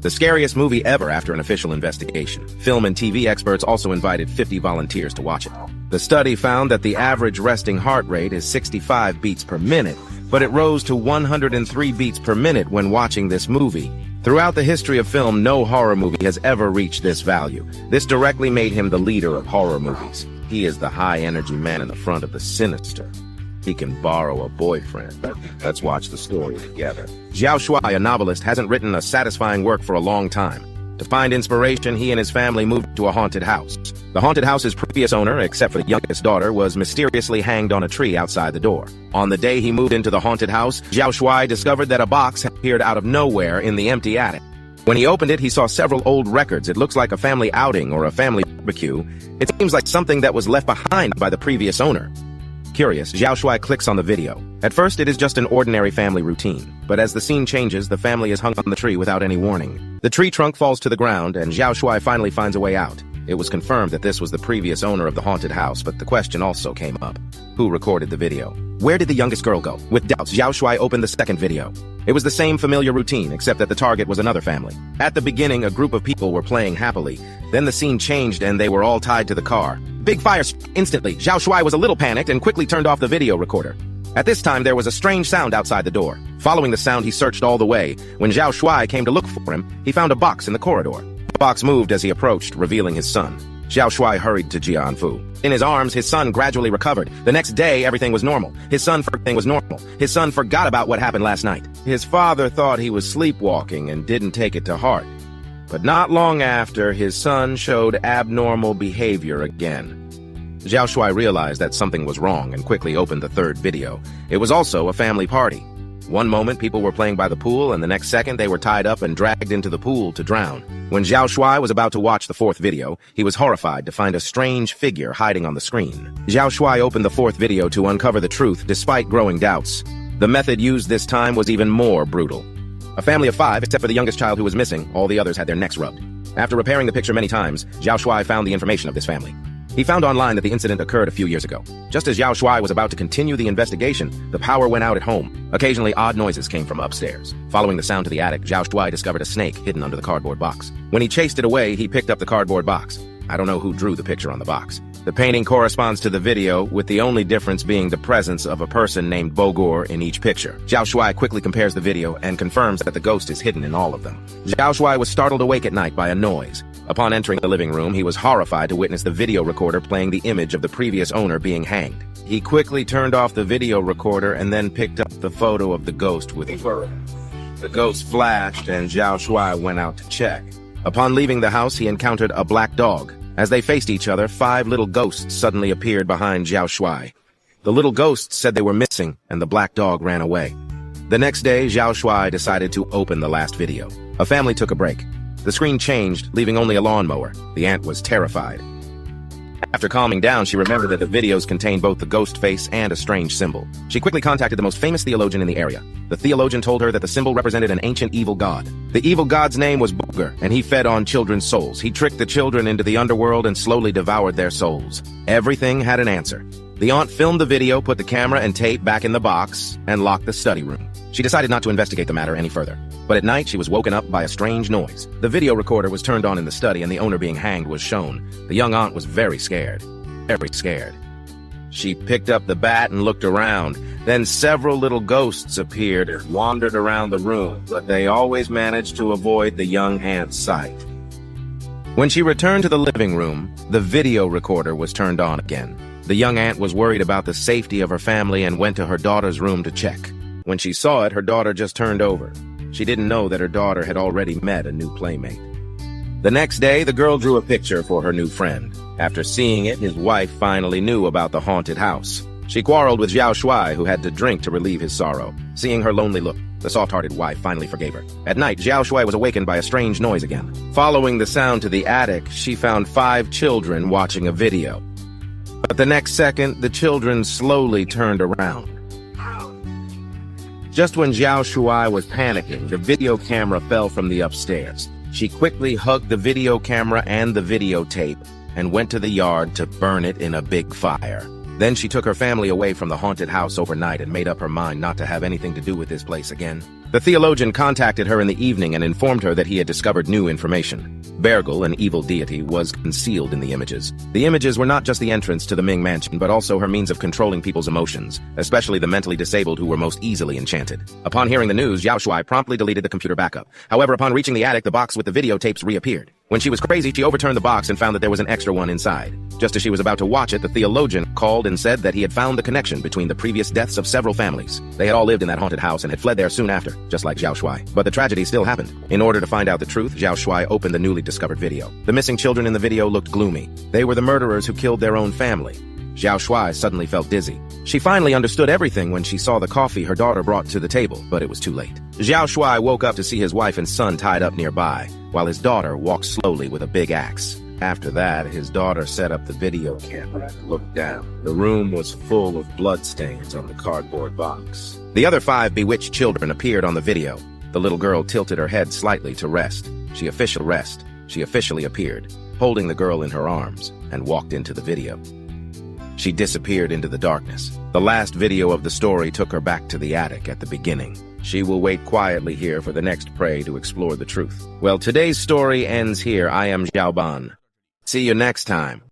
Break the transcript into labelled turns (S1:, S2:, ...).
S1: The scariest movie ever after an official investigation. Film and TV experts also invited 50 volunteers to watch it. The study found that the average resting heart rate is 65 beats per minute, but it rose to 103 beats per minute when watching this movie. Throughout the history of film, no horror movie has ever reached this value. This directly made him the leader of horror movies. He is the high-energy man in the front of the Sinister. He can borrow a boyfriend. Let's watch the story together. Xiao Shuai, a novelist, hasn't written a satisfying work for a long time. To find inspiration, he and his family moved to a haunted house. The haunted house's previous owner, except for the youngest daughter, was mysteriously hanged on a tree outside the door. On the day he moved into the haunted house, Xiao Shuai discovered that a box had appeared out of nowhere in the empty attic. When he opened it, he saw several old records. It looks like a family outing or a family barbecue. It seems like something that was left behind by the previous owner. Curious, Xiao Shuai clicks on the video. At first, it is just an ordinary family routine, but as the scene changes, the family is hung on the tree without any warning. The tree trunk falls to the ground, and Xiao Shuai finally finds a way out. It was confirmed that this was the previous owner of the haunted house, but the question also came up. Who recorded the video? Where did the youngest girl go? With doubts, Xiao Shuai opened the second video. It was the same familiar routine, except that the target was another family. At the beginning, a group of people were playing happily. Then the scene changed and they were all tied to the car. Big fire instantly. Xiao Shuai was a little panicked and quickly turned off the video recorder. At this time, there was a strange sound outside the door. Following the sound, he searched all the way. When Xiao Shuai came to look for him, he found a box in the corridor. The box moved as he approached, revealing his son. Xiao Shuai hurried to Jianfu. In his arms, his son gradually recovered. The next day, everything was normal. His son forgot about what happened last night. His father thought he was sleepwalking and didn't take it to heart. But not long after, his son showed abnormal behavior again. Xiao Shuai realized that something was wrong and quickly opened the third video. It was also a family party. One moment, people were playing by the pool, and the next second, they were tied up and dragged into the pool to drown. When Xiao Shuai was about to watch the fourth video, he was horrified to find a strange figure hiding on the screen. Xiao Shuai opened the fourth video to uncover the truth, despite growing doubts. The method used this time was even more brutal. A family of 5, except for the youngest child who was missing, all the others had their necks rubbed. After repairing the picture many times, Xiao Shuai found the information of this family. He found online that the incident occurred a few years ago. Just as Xiao Shuai was about to continue the investigation, the power went out at home. Occasionally, odd noises came from upstairs. Following the sound to the attic, Xiao Shuai discovered a snake hidden under the cardboard box. When he chased it away, he picked up the cardboard box. I don't know who drew the picture on the box. The painting corresponds to the video, with the only difference being the presence of a person named Bogor in each picture. Xiao Shuai quickly compares the video and confirms that the ghost is hidden in all of them. Xiao Shuai was startled awake at night by a noise. Upon entering the living room, he was horrified to witness the video recorder playing the image of the previous owner being hanged. He quickly turned off the video recorder and then picked up the photo of the ghost with fur. The ghost flashed and Xiao Shuai went out to check. Upon leaving the house, he encountered a black dog. As they faced each other, 5 little ghosts suddenly appeared behind Xiao Shuai. The little ghosts said they were missing, and the black dog ran away. The next day, Xiao Shuai decided to open the last video. A family took a break. The screen changed, leaving only a lawnmower. The aunt was terrified. After calming down, she remembered that the videos contained both the ghost face and a strange symbol. She quickly contacted the most famous theologian in the area. The theologian told her that the symbol represented an ancient evil god. The evil god's name was Booger, and he fed on children's souls. He tricked the children into the underworld and slowly devoured their souls. Everything had an answer. The aunt filmed the video, put the camera and tape back in the box, and locked the study room. She decided not to investigate the matter any further. But at night, she was woken up by a strange noise. The video recorder was turned on in the study and the owner being hanged was shown. The young aunt was very scared. Very scared. She picked up the bat and looked around. Then several little ghosts appeared and wandered around the room, but they always managed to avoid the young aunt's sight. When she returned to the living room, the video recorder was turned on again. The young aunt was worried about the safety of her family and went to her daughter's room to check. When she saw it, her daughter just turned over. She didn't know that her daughter had already met a new playmate. The next day, the girl drew a picture for her new friend. After seeing it, his wife finally knew about the haunted house. She quarreled with Xiao Shuai, who had to drink to relieve his sorrow. Seeing her lonely look, the soft-hearted wife finally forgave her. At night, Xiao Shuai was awakened by a strange noise again. Following the sound to the attic, she found 5 children watching a video. But the next second, the children slowly turned around. Just when Xiao Shuai was panicking, the video camera fell from the upstairs. She quickly hugged the video camera and the videotape and went to the yard to burn it in a big fire. Then she took her family away from the haunted house overnight and made up her mind not to have anything to do with this place again. The theologian contacted her in the evening and informed her that he had discovered new information. Bergel, an evil deity, was concealed in the images. The images were not just the entrance to the Ming mansion, but also her means of controlling people's emotions, especially the mentally disabled who were most easily enchanted. Upon hearing the news, Zhao Shuai promptly deleted the computer backup. However, upon reaching the attic, the box with the videotapes reappeared. When she was crazy, she overturned the box and found that there was an extra one inside. Just as she was about to watch it, the theologian called and said that he had found the connection between the previous deaths of several families. They had all lived in that haunted house and had fled there soon after, just like Zhao Shuai. But the tragedy still happened. In order to find out the truth, Zhao Shuai opened the newly discovered video. The missing children in the video looked gloomy. They were the murderers who killed their own family. Zhao Shuai suddenly felt dizzy. She finally understood everything when she saw the coffee her daughter brought to the table, but it was too late. Zhao Shuai woke up to see his wife and son tied up nearby, while his daughter walked slowly with a big axe. After that, his daughter set up the video camera and looked down. The room was full of bloodstains on the cardboard box. The other 5 bewitched children appeared on the video. The little girl tilted her head slightly to rest. She officially appeared, holding the girl in her arms, and walked into the video. She disappeared into the darkness. The last video of the story took her back to the attic at the beginning. She will wait quietly here for the next prey to explore the truth. Well, today's story ends here. I am Xiao Ban. See you next time.